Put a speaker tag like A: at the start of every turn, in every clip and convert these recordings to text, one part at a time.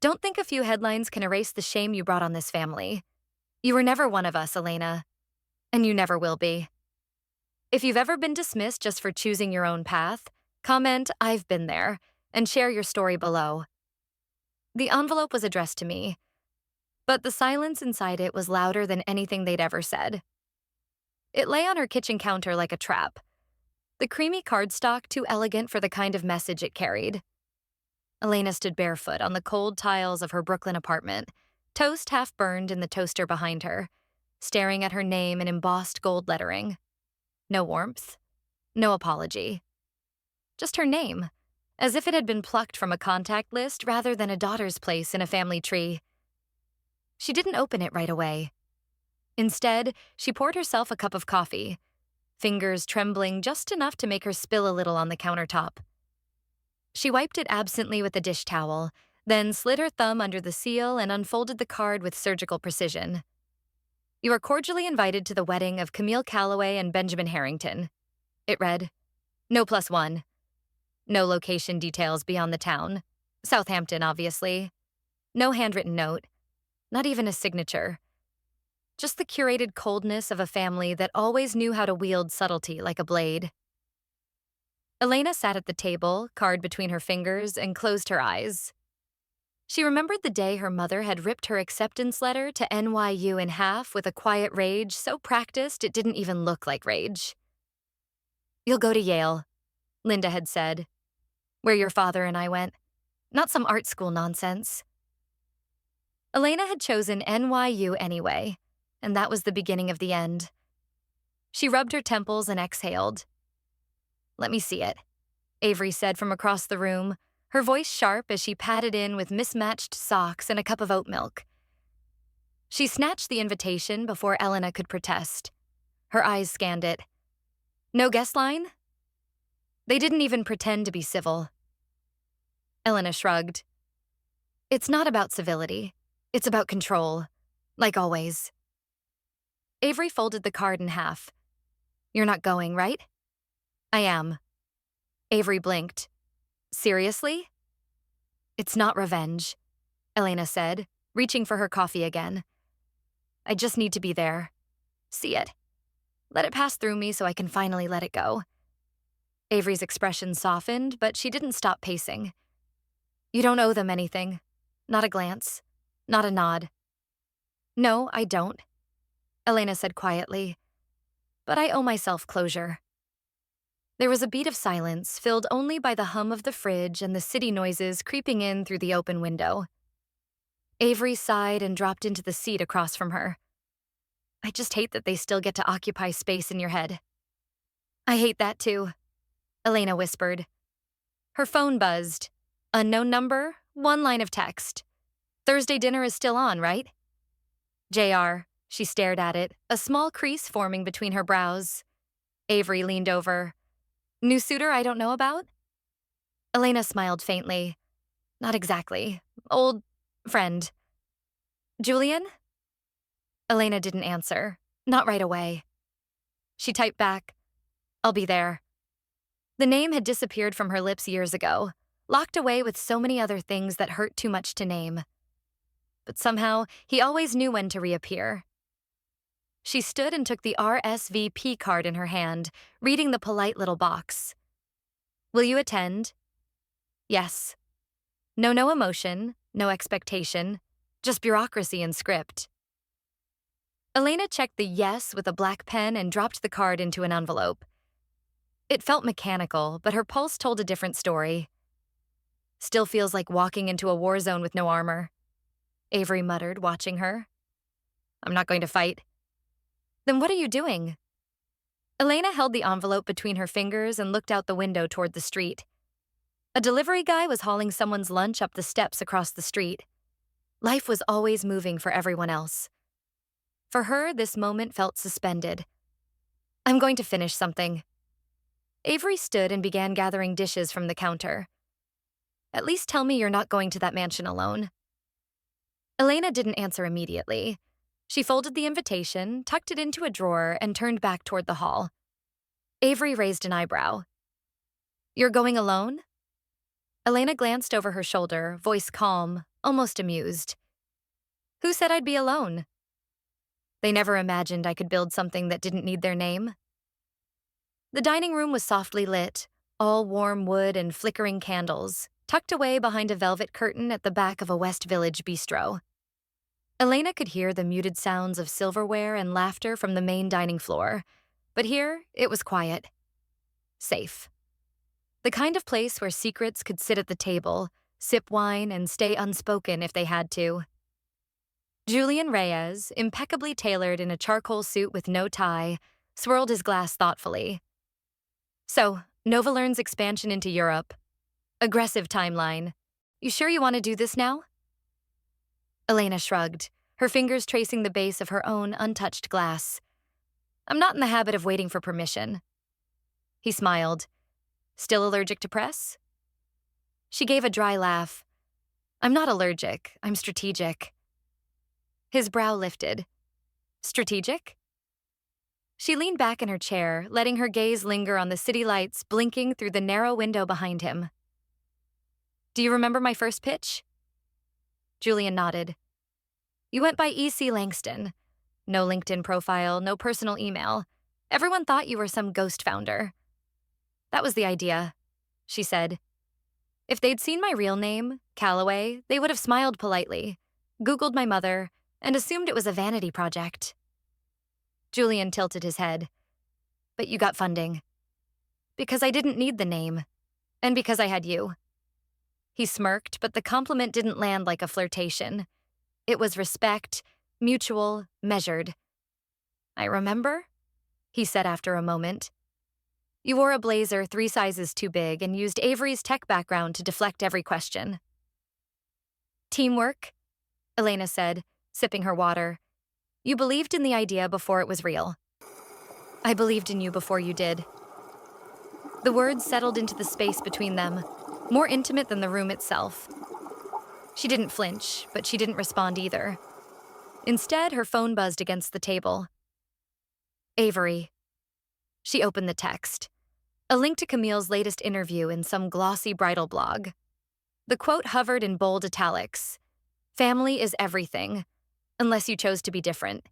A: Don't think a few headlines can erase the shame you brought on this family. You were never one of us, Elena, and you never will be. If you've ever been dismissed just for choosing your own path, comment, "I've been there," and share your story below. The envelope was addressed to me, but the silence inside it was louder than anything they'd ever said. It lay on her kitchen counter like a trap, the creamy cardstock too elegant for the kind of message it carried. Elena stood barefoot on the cold tiles of her Brooklyn apartment, toast half burned in the toaster behind her, staring at her name in embossed gold lettering. No warmth, no apology. Just her name, as if it had been plucked from a contact list rather than a daughter's place in a family tree. She didn't open it right away. Instead, she poured herself a cup of coffee, fingers trembling just enough to make her spill a little on the countertop. She wiped it absently with a dish towel, then slid her thumb under the seal and unfolded the card with surgical precision. "You are cordially invited to the wedding of Camille Calloway and Benjamin Harrington," it read. No +1. No location details beyond the town. Southampton, obviously. No handwritten note. Not even a signature. Just the curated coldness of a family that always knew how to wield subtlety like a blade. Elena sat at the table, card between her fingers, and closed her eyes. She remembered the day her mother had ripped her acceptance letter to NYU in half with a quiet rage so practiced it didn't even look like rage. "You'll go to Yale," Linda had said. "Where your father and I went. Not some art school nonsense." Elena had chosen NYU anyway, and that was the beginning of the end. She rubbed her temples and exhaled. "Let me see it," Avery said from across the room, her voice sharp as she patted in with mismatched socks and a cup of oat milk. She snatched the invitation before Elena could protest. Her eyes scanned it. No guest line? They didn't even pretend to be civil. Elena shrugged. "It's not about civility. It's about control. Like always." Avery folded the card in half. "You're not going, right?" "I am." Avery blinked. "Seriously?" "It's not revenge," Elena said, reaching for her coffee again. "I just need to be there. See it. Let it pass through me so I can finally let it go." Avery's expression softened, but she didn't stop pacing. "You don't owe them anything. Not a glance. Not a nod." "No, I don't," Elena said quietly. "But I owe myself closure." There was a beat of silence, filled only by the hum of the fridge and the city noises creeping in through the open window. Avery sighed and dropped into the seat across from her. "I just hate that they still get to occupy space in your head." "I hate that too," Elena whispered. Her phone buzzed. Unknown number, one line of text. "Thursday dinner is still on, right?" "JR," she stared at it, a small crease forming between her brows. Avery leaned over. "New suitor I don't know about?" Elena smiled faintly. "Not exactly. Old friend." "Julian?" Elena didn't answer. Not right away. She typed back, "I'll be there." The name had disappeared from her lips years ago, locked away with so many other things that hurt too much to name. But somehow, he always knew when to reappear. She stood and took the RSVP card in her hand, reading the polite little box. "Will you attend?" "Yes." No emotion, no expectation, just bureaucracy and script. Elena checked the yes with a black pen and dropped the card into an envelope. It felt mechanical, but her pulse told a different story. "Still feels like walking into a war zone with no armor," Avery muttered, watching her. "I'm not going to fight." "Then what are you doing?" Elena held the envelope between her fingers and looked out the window toward the street. A delivery guy was hauling someone's lunch up the steps across the street. Life was always moving for everyone else. For her, this moment felt suspended. "I'm going to finish something." Avery stood and began gathering dishes from the counter. "At least tell me you're not going to that mansion alone." Elena didn't answer immediately. She folded the invitation, tucked it into a drawer, and turned back toward the hall. Avery raised an eyebrow. "You're going alone?" Elena glanced over her shoulder, voice calm, almost amused. Who said I'd be alone? They never imagined I could build something that didn't need their name. The dining room was softly lit, all warm wood and flickering candles, tucked away behind a velvet curtain at the back of a West Village bistro. Elena could hear the muted sounds of silverware and laughter from the main dining floor, but here it was quiet. Safe. The kind of place where secrets could sit at the table, sip wine, and stay unspoken if they had to. Julian Reyes, impeccably tailored in a charcoal suit with no tie, swirled his glass thoughtfully. So, NovaLearn's expansion into Europe. Aggressive timeline. You sure you want to do this now? Elena shrugged, her fingers tracing the base of her own untouched glass. I'm not in the habit of waiting for permission. He smiled. Still allergic to press? She gave a dry laugh. I'm not allergic, I'm strategic. His brow lifted. Strategic? She leaned back in her chair, letting her gaze linger on the city lights blinking through the narrow window behind him. Do you remember my first pitch? Julian nodded. You went by E.C. Langston. No LinkedIn profile, no personal email. Everyone thought you were some ghost founder. That was the idea, she said. If they'd seen my real name, Calloway, they would have smiled politely, Googled my mother, and assumed it was a vanity project. Julian tilted his head. But you got funding. Because I didn't need the name. And because I had you. He smirked, but the compliment didn't land like a flirtation. It was respect, mutual, measured. I remember, he said after a moment. You wore a blazer 3 sizes too big and used Avery's tech background to deflect every question. Teamwork, Elena said, sipping her water. You believed in the idea before it was real. I believed in you before you did. The words settled into the space between them, more intimate than the room itself. She didn't flinch, but she didn't respond either. Instead, her phone buzzed against the table. Avery. She opened the text. A link to Camille's latest interview in some glossy bridal blog. The quote hovered in bold italics. Family is everything, unless you chose to be different.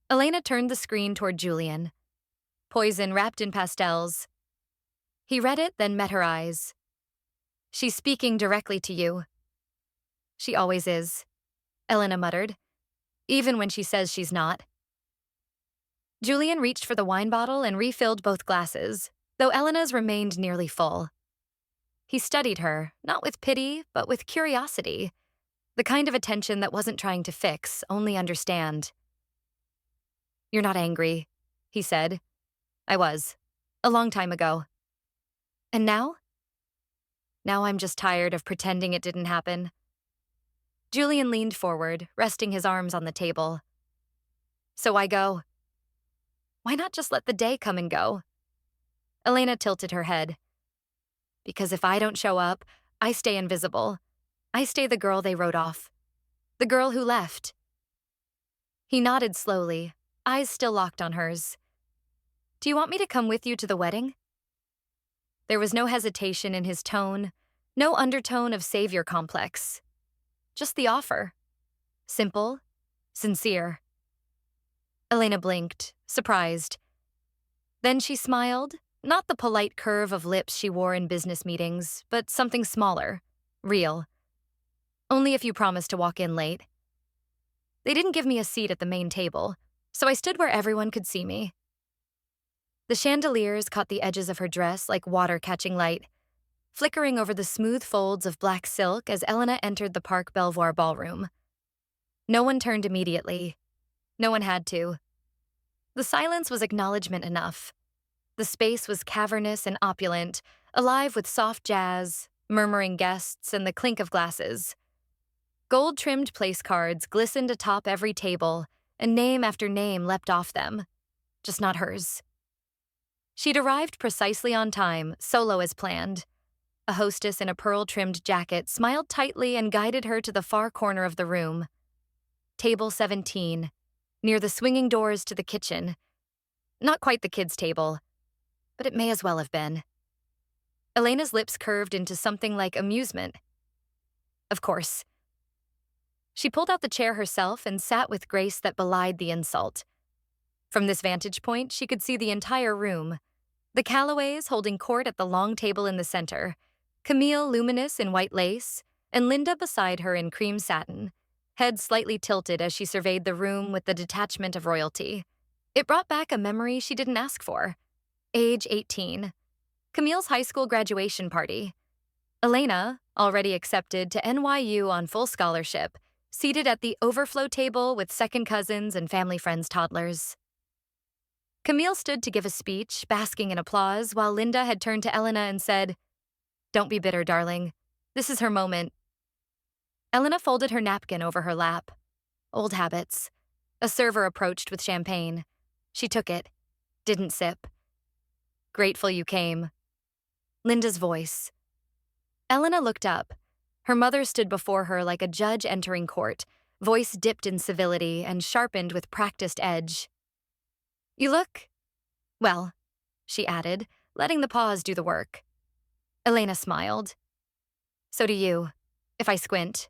A: Elena turned the screen toward Julian. Poison wrapped in pastels. He read it, then met her eyes. She's speaking directly to you. She always is, Elena muttered, even when she says she's not. Julian reached for the wine bottle and refilled both glasses, though Elena's remained nearly full. He studied her, not with pity, but with curiosity, the kind of attention that wasn't trying to fix, only understand. You're not angry, he said. I was, a long time ago. And now? Now I'm just tired of pretending it didn't happen. Julian leaned forward, resting his arms on the table. So I go. Why not just let the day come and go? Elena tilted her head. Because if I don't show up, I stay invisible. I stay the girl they wrote off. The girl who left. He nodded slowly, eyes still locked on hers. Do you want me to come with you to the wedding? There was no hesitation in his tone, no undertone of savior complex. Just the offer. Simple, sincere. Elena blinked, surprised. Then she smiled, not the polite curve of lips she wore in business meetings, but something smaller, real. Only if you promise to walk in late. They didn't give me a seat at the main table, so I stood where everyone could see me. The chandeliers caught the edges of her dress like water catching light, flickering over the smooth folds of black silk as Elena entered the Park Belvoir ballroom. No one turned immediately. No one had to. The silence was acknowledgement enough. The space was cavernous and opulent, alive with soft jazz, murmuring guests, and the clink of glasses. Gold-trimmed place cards glistened atop every table, and name after name leapt off them. Just not hers. She'd arrived precisely on time, solo as planned. A hostess in a pearl-trimmed jacket smiled tightly and guided her to the far corner of the room. Table 17, near the swinging doors to the kitchen. Not quite the kids' table, but it may as well have been. Elena's lips curved into something like amusement. Of course. She pulled out the chair herself and sat with grace that belied the insult. From this vantage point, she could see the entire room. The Calloways holding court at the long table in the center, Camille luminous in white lace, and Linda beside her in cream satin, head slightly tilted as she surveyed the room with the detachment of royalty. It brought back a memory she didn't ask for. Age 18. Camille's high school graduation party. Elena, already accepted to NYU on full scholarship, seated at the overflow table with second cousins and family friends' toddlers. Camille stood to give a speech, basking in applause, while Linda had turned to Elena and said, "Don't be bitter, darling. This is her moment." Elena folded her napkin over her lap. Old habits. A server approached with champagne. She took it. Didn't sip. "Grateful you came." Linda's voice. Elena looked up. Her mother stood before her like a judge entering court, voice dipped in civility and sharpened with practiced edge. "You look, well," she added, letting the pause do the work. Elena smiled. "So do you, if I squint."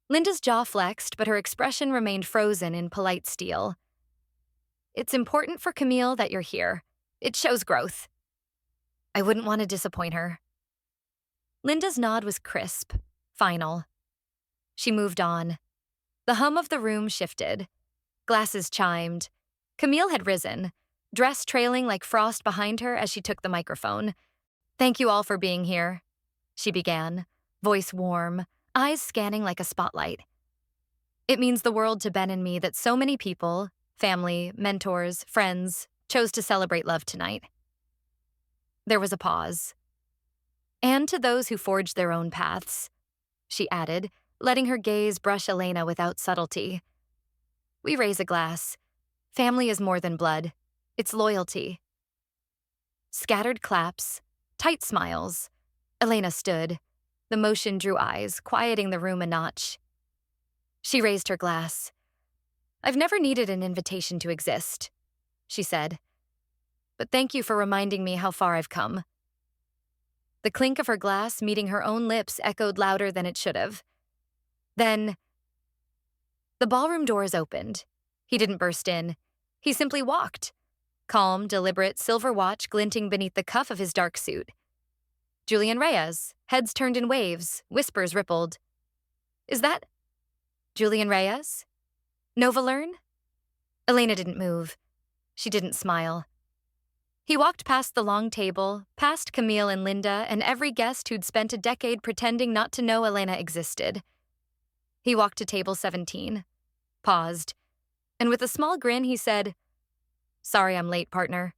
A: Linda's jaw flexed, but her expression remained frozen in polite steel. "It's important for Camille that you're here. It shows growth." I wouldn't want to disappoint her. Linda's nod was crisp, final. She moved on. The hum of the room shifted. Glasses chimed. Camille had risen, dress trailing like frost behind her as she took the microphone. "Thank you all for being here," she began, voice warm, eyes scanning like a spotlight. "It means the world to Ben and me that so many people, family, mentors, friends, chose to celebrate love tonight." There was a pause. "And to those who forged their own paths," she added, letting her gaze brush Elena without subtlety. "We raise a glass. Family is more than blood. It's loyalty." Scattered claps, tight smiles. Elena stood. The motion drew eyes, quieting the room a notch. She raised her glass. "I've never needed an invitation to exist," she said. "But thank you for reminding me how far I've come." The clink of her glass meeting her own lips echoed louder than it should have. Then, the ballroom doors opened. He didn't burst in. He simply walked. Calm, deliberate, silver watch glinting beneath the cuff of his dark suit. Julian Reyes, heads turned in waves, whispers rippled. "Is that Julian Reyes? NovaLearn?" Elena didn't move. She didn't smile. He walked past the long table, past Camille and Linda and every guest who'd spent a decade pretending not to know Elena existed. He walked to table 17, paused, and with a small grin he said, "Sorry I'm late, partner."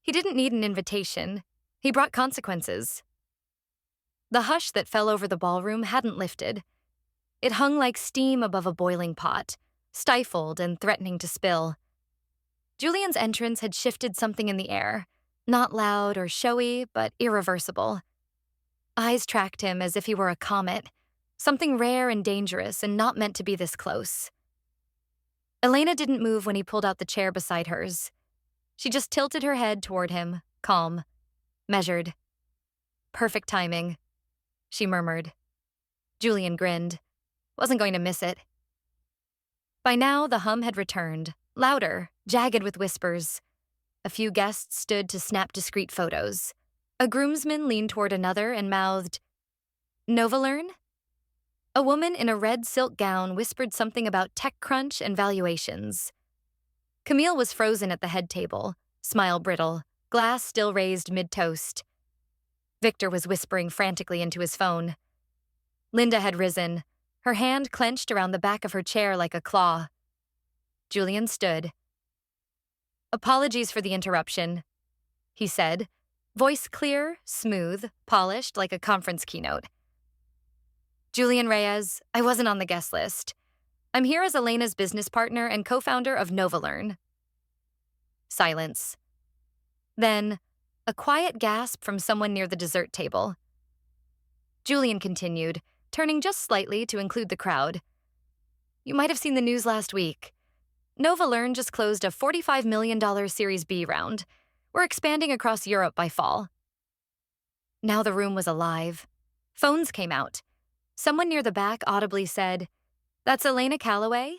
A: He didn't need an invitation. He brought consequences. The hush that fell over the ballroom hadn't lifted. It hung like steam above a boiling pot, stifled and threatening to spill. Julian's entrance had shifted something in the air, not loud or showy, but irreversible. Eyes tracked him as if he were a comet, something rare and dangerous and not meant to be this close. Elena didn't move when he pulled out the chair beside hers. She just tilted her head toward him, calm, measured. "Perfect timing," she murmured. Julian grinned. Wasn't going to miss it. By now, the hum had returned, louder, jagged with whispers. A few guests stood to snap discreet photos. A groomsman leaned toward another and mouthed, "NovaLearn?" A woman in a red silk gown whispered something about TechCrunch and valuations. Camille was frozen at the head table, smile brittle, glass still raised mid-toast. Victor was whispering frantically into his phone. Linda had risen, her hand clenched around the back of her chair like a claw. Julian stood. "Apologies for the interruption," he said, voice clear, smooth, polished like a conference keynote. "Julian Reyes, I wasn't on the guest list. I'm here as Elena's business partner and co-founder of NovaLearn." Silence. Then, a quiet gasp from someone near the dessert table. Julian continued, turning just slightly to include the crowd. "You might have seen the news last week. NovaLearn just closed a $45 million Series B round. We're expanding across Europe by fall." Now the room was alive. Phones came out. Someone near the back audibly said, "That's Elena Calloway?"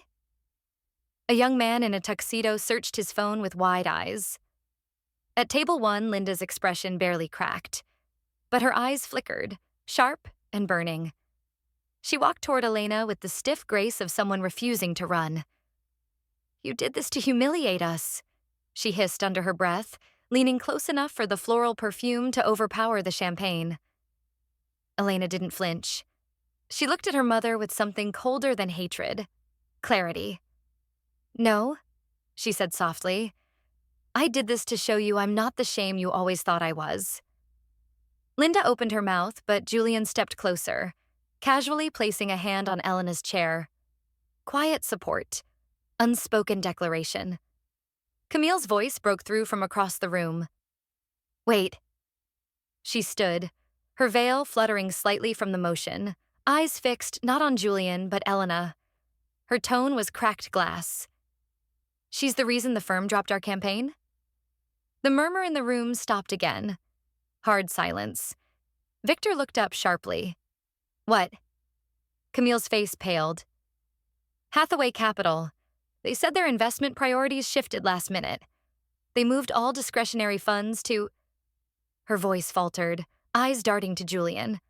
A: A young man in a tuxedo searched his phone with wide eyes. At table 1, Linda's expression barely cracked, but her eyes flickered, sharp and burning. She walked toward Elena with the stiff grace of someone refusing to run. "You did this to humiliate us," she hissed under her breath, leaning close enough for the floral perfume to overpower the champagne. Elena didn't flinch. She looked at her mother with something colder than hatred. Clarity. "No," she said softly. "I did this to show you I'm not the shame you always thought I was." Linda opened her mouth, but Julian stepped closer, casually placing a hand on Elena's chair. Quiet support. Unspoken declaration. Camille's voice broke through from across the room. "Wait." She stood, her veil fluttering slightly from the motion, eyes fixed not on Julian but Elena. Her tone was cracked glass. "She's the reason the firm dropped our campaign?" The murmur in the room stopped again. Hard silence. Victor looked up sharply. "What?" Camille's face paled. "Hathaway Capital. They said their investment priorities shifted last minute. They moved all discretionary funds to—" Her voice faltered, eyes darting to Julian.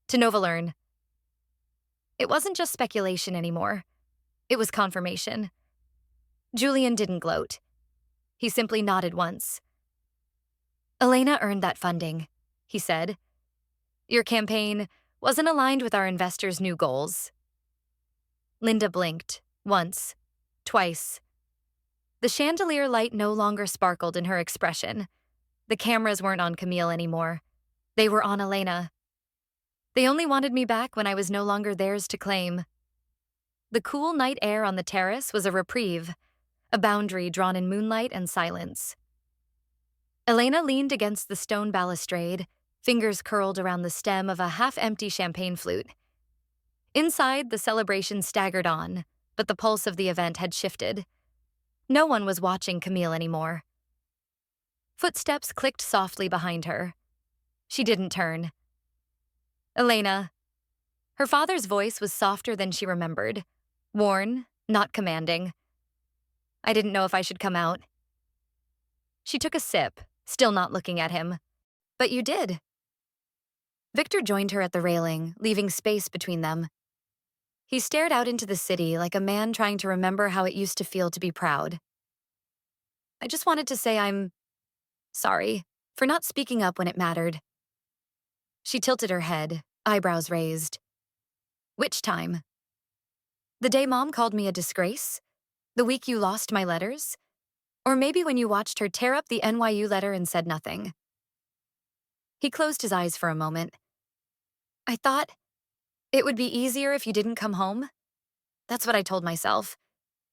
A: "To NovaLearn." It wasn't just speculation anymore. It was confirmation. Julian didn't gloat. He simply nodded once. "Elena earned that funding," he said. "Your campaign wasn't aligned with our investors' new goals." Linda blinked, once, twice. The chandelier light no longer sparkled in her expression. The cameras weren't on Camille anymore. They were on Elena. "They only wanted me back when I was no longer theirs to claim." The cool night air on the terrace was a reprieve, a boundary drawn in moonlight and silence. Elena leaned against the stone balustrade, fingers curled around the stem of a half-empty champagne flute. Inside, the celebration staggered on, but the pulse of the event had shifted. No one was watching Camille anymore. Footsteps clicked softly behind her. She didn't turn. "Elena." Her father's voice was softer than she remembered, worn, not commanding. "I didn't know if I should come out." She took a sip, still not looking at him. "But you did." Victor joined her at the railing, leaving space between them. He stared out into the city like a man trying to remember how it used to feel to be proud. "I just wanted to say I'm sorry for not speaking up when it mattered." She tilted her head, eyebrows raised. "Which time? The day Mom called me a disgrace? The week you lost my letters? Or maybe when you watched her tear up the NYU letter and said nothing?" He closed his eyes for a moment. "I thought it would be easier if you didn't come home. That's what I told myself.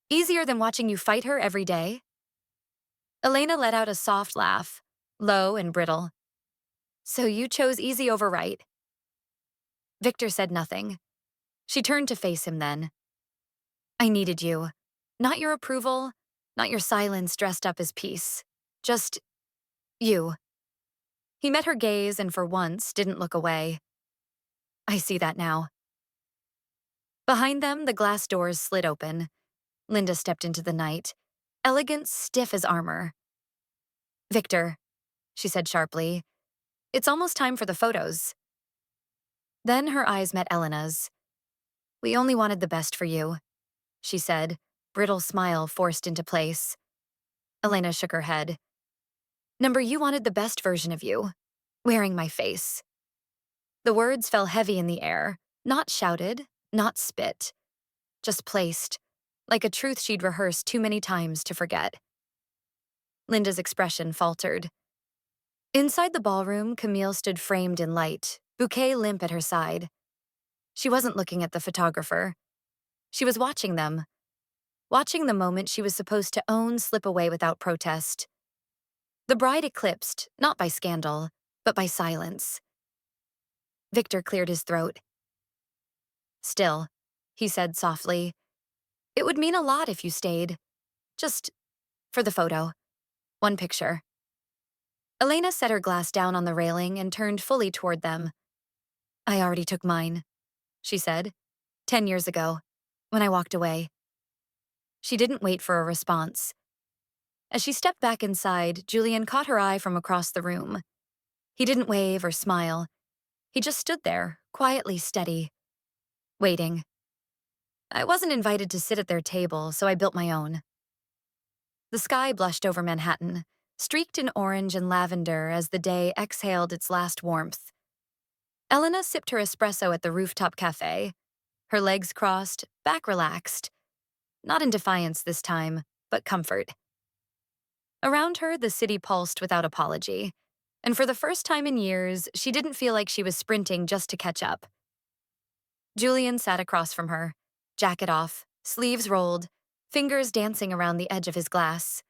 A: Easier than watching you fight her every day." Elena let out a soft laugh, low and brittle. "So you chose easy over right." Victor said nothing. She turned to face him then. "I needed you. Not your approval, not your silence dressed up as peace. Just you." He met her gaze and for once didn't look away. "I see that now." Behind them, the glass doors slid open. Linda stepped into the night, elegant, stiff as armor. "Victor," she said sharply, "it's almost time for the photos." Then her eyes met Elena's. "We only wanted the best for you," she said, brittle smile forced into place. Elena shook her head. "Number, you wanted the best version of you, wearing my face." The words fell heavy in the air, not shouted, not spit, just placed, like a truth she'd rehearsed too many times to forget. Linda's expression faltered. Inside the ballroom, Camille stood framed in light, bouquet limp at her side. She wasn't looking at the photographer. She was watching them, watching the moment she was supposed to own slip away without protest. The bride eclipsed, not by scandal, but by silence. Victor cleared his throat. "Still," he said softly, "it would mean a lot if you stayed. Just for the photo. One picture." Elena set her glass down on the railing and turned fully toward them. I already took mine, she said, 10 years ago, when I walked away. She didn't wait for a response. As she stepped back inside, Julian caught her eye from across the room. He didn't wave or smile. He just stood there, quietly steady, waiting. I wasn't invited to sit at their table, so I built my own. The sky blushed over Manhattan, streaked in orange and lavender as the day exhaled its last warmth. Elena sipped her espresso at the rooftop cafe, her legs crossed, back relaxed. Not in defiance this time, but comfort. Around her, the city pulsed without apology, and for the first time in years, she didn't feel like she was sprinting just to catch up. Julian sat across from her, jacket off, sleeves rolled, fingers dancing around the edge of his glass.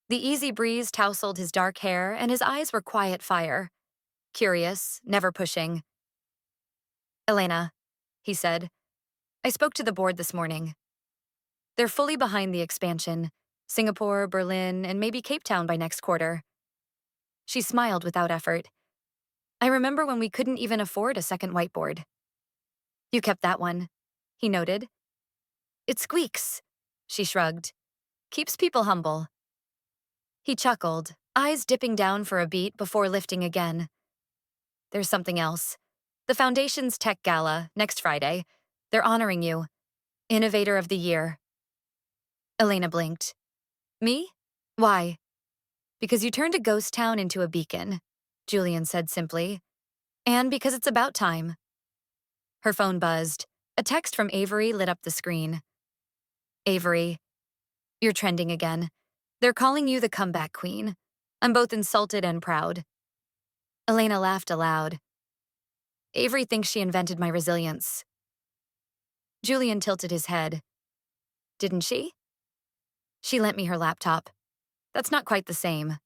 A: The easy breeze tousled his dark hair, and his eyes were quiet fire. Curious, never pushing. Elena, he said, I spoke to the board this morning. They're fully behind the expansion. Singapore, Berlin, and maybe Cape Town by next quarter. She smiled without effort. I remember when we couldn't even afford a second whiteboard. You kept that one, he noted. It squeaks, she shrugged. Keeps people humble. He chuckled, eyes dipping down for a beat before lifting again. There's something else. The Foundation's Tech Gala, next Friday. They're honoring you. Innovator of the Year. Elena blinked. Me? Why? Because you turned a ghost town into a beacon, Julian said simply. And because it's about time. Her phone buzzed. A text from Avery lit up the screen. Avery, you're trending again. They're calling you the comeback queen. I'm both insulted and proud. Elena laughed aloud. Avery thinks she invented my resilience. Julian tilted his head. Didn't she? She lent me her laptop. That's not quite the same.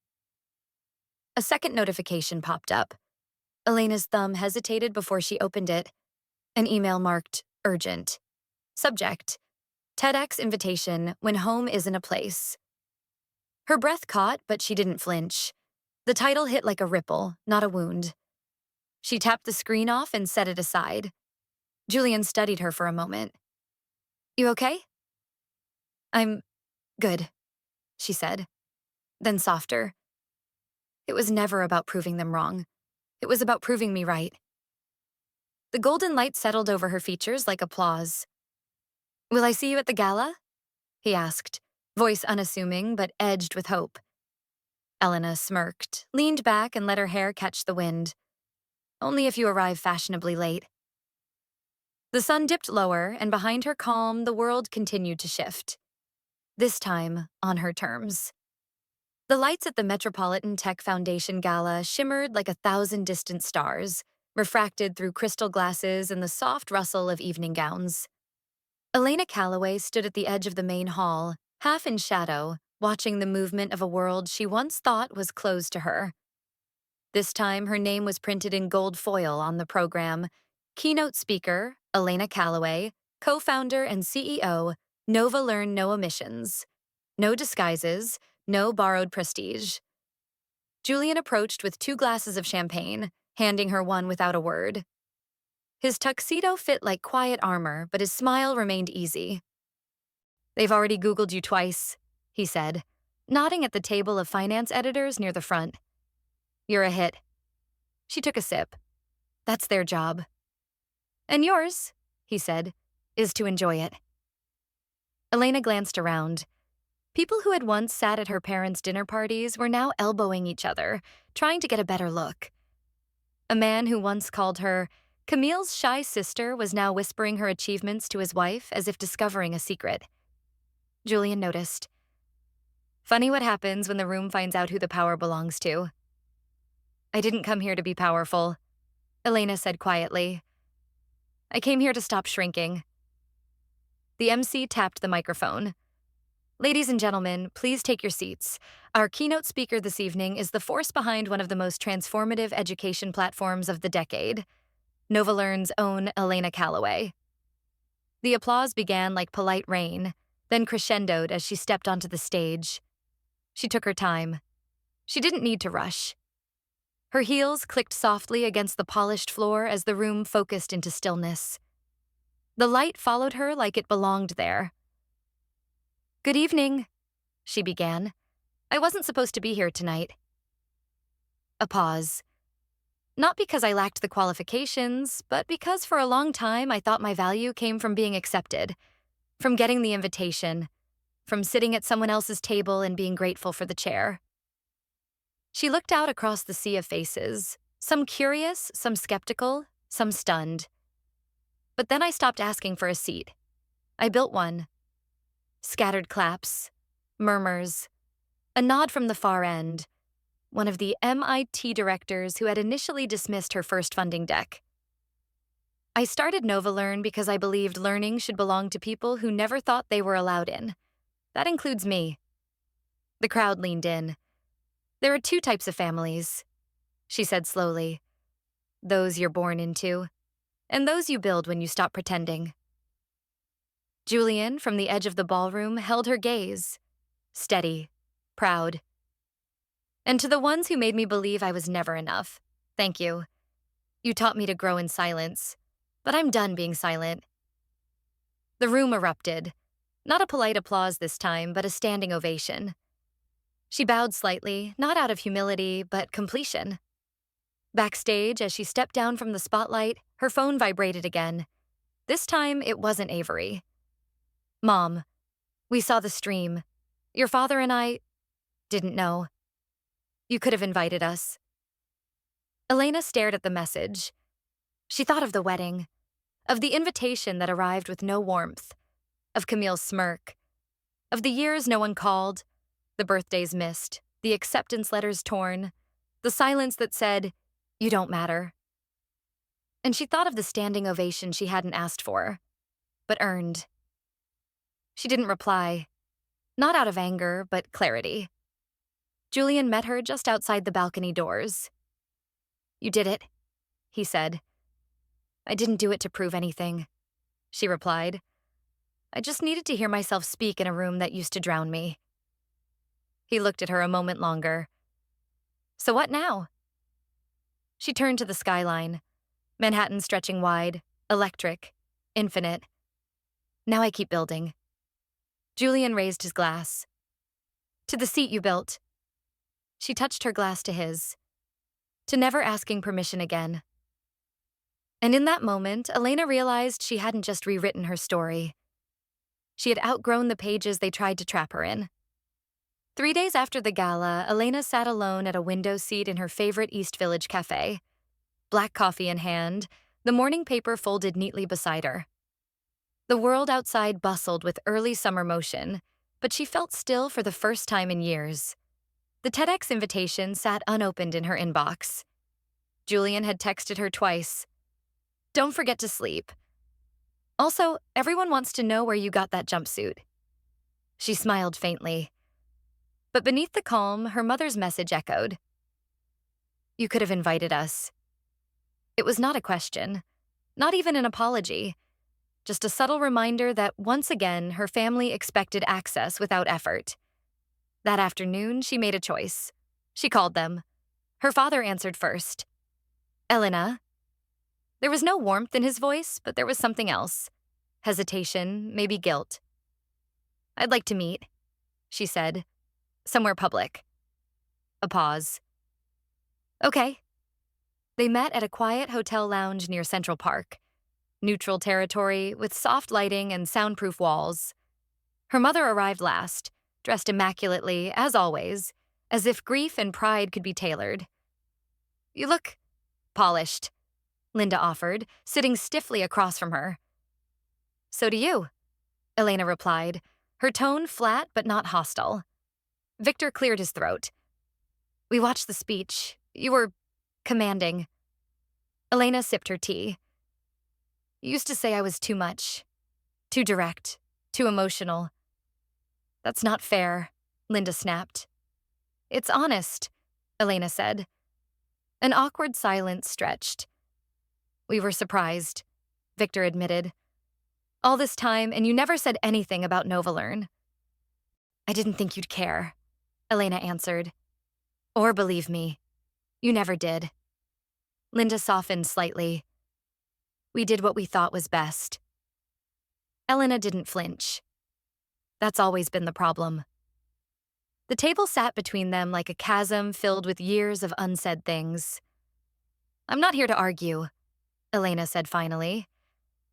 A: A second notification popped up. Elena's thumb hesitated before she opened it. An email marked urgent. Subject: TEDx invitation when home isn't a place. Her breath caught, but she didn't flinch. The title hit like a ripple, not a wound. She tapped the screen off and set it aside. Julian studied her for a moment. You okay? I'm good, she said. Then softer. It was never about proving them wrong. It was about proving me right. The golden light settled over her features like applause. Will I see you at the gala? He asked, voice unassuming but edged with hope. Elena smirked, leaned back and let her hair catch the wind. Only if you arrive fashionably late. The sun dipped lower, and behind her calm, the world continued to shift. This time, on her terms. The lights at the Metropolitan Tech Foundation Gala shimmered like 1,000 distant stars, refracted through crystal glasses and the soft rustle of evening gowns. Elena Calloway stood at the edge of the main hall, half in shadow, watching the movement of a world she once thought was closed to her. This time, her name was printed in gold foil on the program. Keynote speaker, Elena Calloway, co-founder and CEO, NovaLearn No Omissions. No disguises, no borrowed prestige. Julian approached with 2 glasses of champagne, handing her one without a word. His tuxedo fit like quiet armor, but his smile remained easy. They've already Googled you twice, he said, nodding at the table of finance editors near the front. You're a hit. She took a sip. That's their job. And yours, he said, is to enjoy it. Elena glanced around. People who had once sat at her parents' dinner parties were now elbowing each other, trying to get a better look. A man who once called her Camille's shy sister was now whispering her achievements to his wife as if discovering a secret. Julian noticed. Funny what happens when the room finds out who the power belongs to. I didn't come here to be powerful, Elena said quietly. I came here to stop shrinking. The MC tapped the microphone. Ladies and gentlemen, please take your seats. Our keynote speaker this evening is the force behind one of the most transformative education platforms of the decade, NovaLearn's own Elena Calloway. The applause began like polite rain, then crescendoed as she stepped onto the stage. She took her time. She didn't need to rush. Her heels clicked softly against the polished floor as the room focused into stillness. The light followed her like it belonged there. "Good evening," she began. "I wasn't supposed to be here tonight." A pause. Not because I lacked the qualifications, but because for a long time I thought my value came from being accepted, from getting the invitation, from sitting at someone else's table and being grateful for the chair. She looked out across the sea of faces, some curious, some skeptical, some stunned. But then I stopped asking for a seat. I built one. Scattered claps, murmurs, a nod from the far end, one of the MIT directors who had initially dismissed her first funding deck. I started NovaLearn because I believed learning should belong to people who never thought they were allowed in. That includes me. The crowd leaned in. "There are two types of families," she said slowly. "Those you're born into, and those you build when you stop pretending." Julian, from the edge of the ballroom, held her gaze, steady, proud. "And to the ones who made me believe I was never enough, thank you. You taught me to grow in silence, but I'm done being silent." The room erupted. Not a polite applause this time, but a standing ovation. She bowed slightly, not out of humility, but completion. Backstage, as she stepped down from the spotlight, her phone vibrated again. This time, it wasn't Avery. "Mom, we saw the stream. Your father and I didn't know. You could have invited us." Elena stared at the message. She thought of the wedding, of the invitation that arrived with no warmth, of Camille's smirk, of the years no one called, the birthdays missed, the acceptance letters torn, the silence that said, "You don't matter." And she thought of the standing ovation she hadn't asked for, but earned. She didn't reply, not out of anger, but clarity. Julian met her just outside the balcony doors. "You did it," he said. "I didn't do it to prove anything," she replied. "I just needed to hear myself speak in a room that used to drown me." He looked at her a moment longer. "So what now?" She turned to the skyline, Manhattan stretching wide, electric, infinite. "Now I keep building." Julian raised his glass. "To the seat you built." She touched her glass to his. "To never asking permission again." And in that moment, Elena realized she hadn't just rewritten her story. She had outgrown the pages they tried to trap her in. 3 days after the gala, Elena sat alone at a window seat in her favorite East Village cafe. Black coffee in hand, the morning paper folded neatly beside her. The world outside bustled with early summer motion, but she felt still for the first time in years. The TEDx invitation sat unopened in her inbox. Julian had texted her twice. "Don't forget to sleep. Also, everyone wants to know where you got that jumpsuit." She smiled faintly. But beneath the calm, her mother's message echoed. "You could have invited us." It was not a question, not even an apology, just a subtle reminder that once again her family expected access without effort. That afternoon, she made a choice. She called them. Her father answered first. "Elena." There was no warmth in his voice, but there was something else. Hesitation, maybe guilt. "I'd like to meet," she said. "Somewhere public." A pause. "Okay." They met at a quiet hotel lounge near Central Park. Neutral territory with soft lighting and soundproof walls. Her mother arrived last, dressed immaculately, as always, as if grief and pride could be tailored. "You look polished," Linda offered, sitting stiffly across from her. "So do you," Elena replied, her tone flat but not hostile. Victor cleared his throat. "We watched the speech. You were commanding." Elena sipped her tea. "You used to say I was too much, too direct, too emotional." "That's not fair," Linda snapped. "It's honest," Elena said. An awkward silence stretched. "We were surprised," Victor admitted. "All this time, and you never said anything about NovaLearn." "I didn't think you'd care," Elena answered. "Or believe me." You never did. Linda softened slightly. We did what we thought was best. Elena didn't flinch. That's always been the problem. The table sat between them like a chasm filled with years of unsaid things. I'm not here to argue, Elena said finally.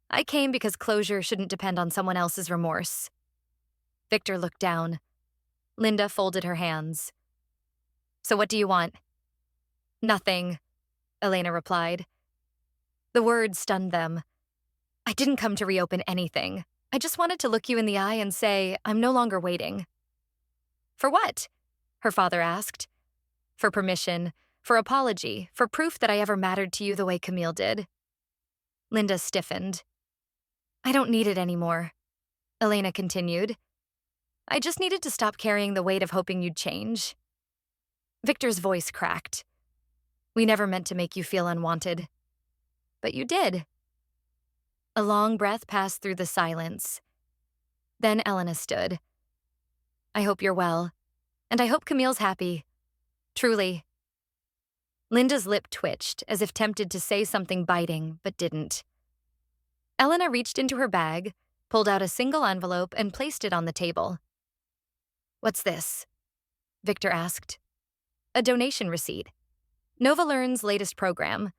A: I came because closure shouldn't depend on someone else's remorse. Victor looked down. Linda folded her hands. So what do you want? Nothing, Elena replied. The words stunned them. I didn't come to reopen anything. I just wanted to look you in the eye and say, I'm no longer waiting. For what? Her father asked. For permission, for apology, for proof that I ever mattered to you the way Camille did. Linda stiffened. I don't need it anymore, Elena continued. I just needed to stop carrying the weight of hoping you'd change. Victor's voice cracked. We never meant to make you feel unwanted. But you did. A long breath passed through the silence. Then Elena stood. I hope you're well, and I hope Camille's happy. Truly. Linda's lip twitched, as if tempted to say something biting, but didn't. Elena reached into her bag, pulled out a single envelope, and placed it on the table. What's this? Victor asked. A donation receipt. NovaLearn's latest program.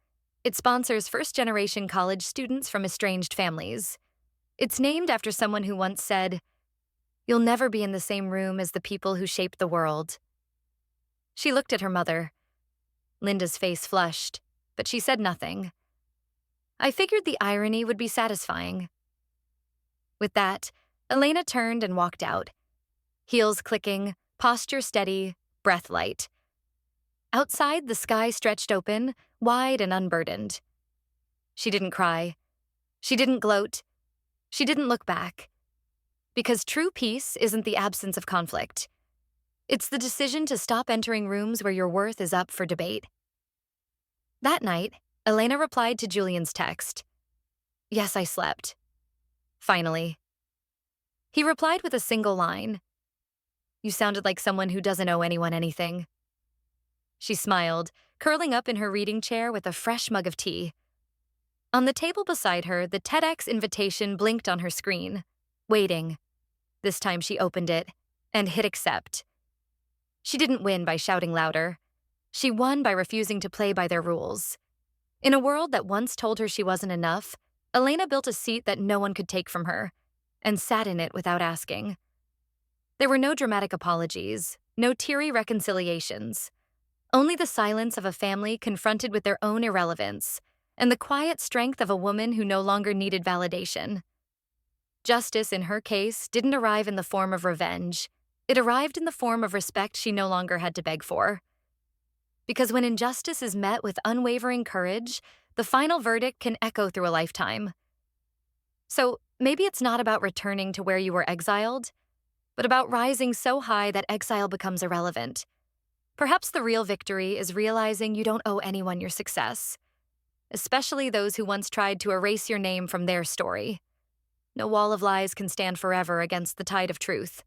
A: It sponsors first-generation college students from estranged families. It's named after someone who once said, You'll never be in the same room as the people who shaped the world. She looked at her mother. Linda's face flushed, but she said nothing. I figured the irony would be satisfying. With that, Elena turned and walked out. Heels clicking, posture steady, breath light. Outside, the sky stretched open, wide and unburdened. She didn't cry. She didn't gloat. She didn't look back. Because true peace isn't the absence of conflict. It's the decision to stop entering rooms where your worth is up for debate. That night, Elena replied to Julian's text. Yes, I slept. Finally. He replied with a single line. You sounded like someone who doesn't owe anyone anything. She smiled, curling up in her reading chair with a fresh mug of tea. On the table beside her, the TEDx invitation blinked on her screen. Waiting. This time she opened it and hit accept. She didn't win by shouting louder. She won by refusing to play by their rules. In a world that once told her she wasn't enough, Elena built a seat that no one could take from her, and sat in it without asking. There were no dramatic apologies, no teary reconciliations. Only the silence of a family confronted with their own irrelevance, and the quiet strength of a woman who no longer needed validation. Justice, in her case, didn't arrive in the form of revenge. It arrived in the form of respect she no longer had to beg for. Because when injustice is met with unwavering courage, the final verdict can echo through a lifetime. So maybe it's not about returning to where you were exiled, but about rising so high that exile becomes irrelevant. Perhaps the real victory is realizing you don't owe anyone your success, especially those who once tried to erase your name from their story. No wall of lies can stand forever against the tide of truth.